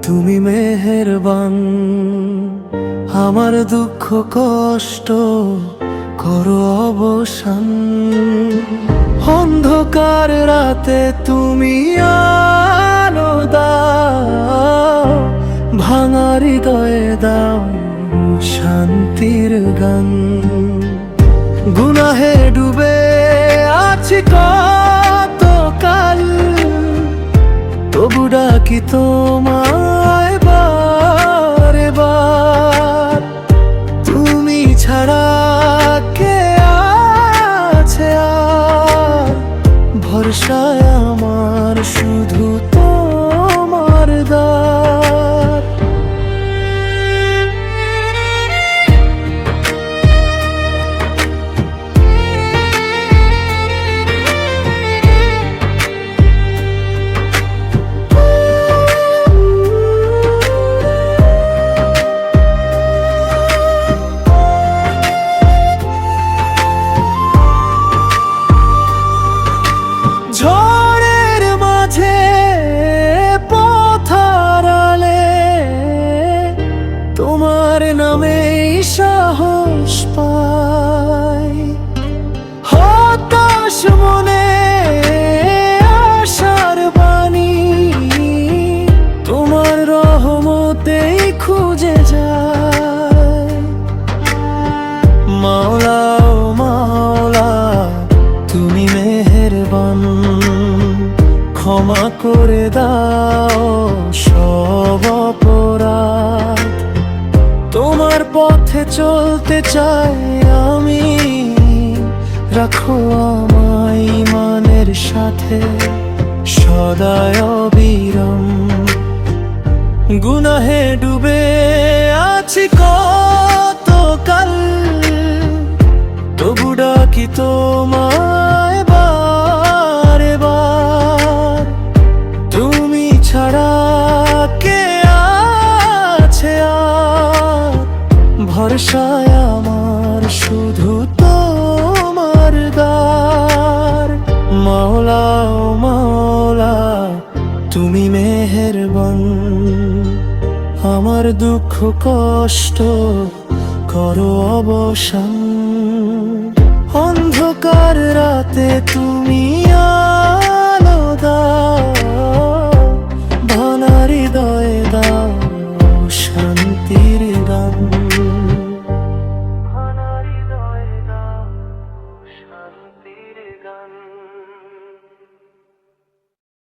তুমি মেহেরবান, আমার দুঃখ কষ্ট করো অবসান। অন্ধকার রাতে তুমি আলো দাও, ভাঙা হৃদয়ে দাও শান্তির গান। গুনাহে ডুবে আছি কতকাল, তবু ডাকি তোমায় বারে বার। তুমি ছাড়া কে আছে আর, ভরসায় আমার শুধু তোমার দার। ঝড়ের মাঝে পথ হারালে তোমার নামে সাহস পাই। হতাশ মনে আশার বাণী, তোমার রহমতেই খুঁজে যায়। মাওলা ও মাওলা তুমি মেহেরবান, ক্ষমা করে দাও সব অপরাধ। তোমার পথে চলতে চাই আমি, রাখো আমায় ঈমানের সাথে সদায় অবিরাম। গুনাহে ডুবে আছি কতকাল, তবু ডাকি তোমায় বারে বার। তুমি ছাড়া কে আছে আর, ভরসায় আমার শুধু তোমার দার। মাওলা ও মাওলা তুমি মেহেরবান, আমার দুঃখ কষ্ট করো অবসান। অন্ধকার রাতে তুমি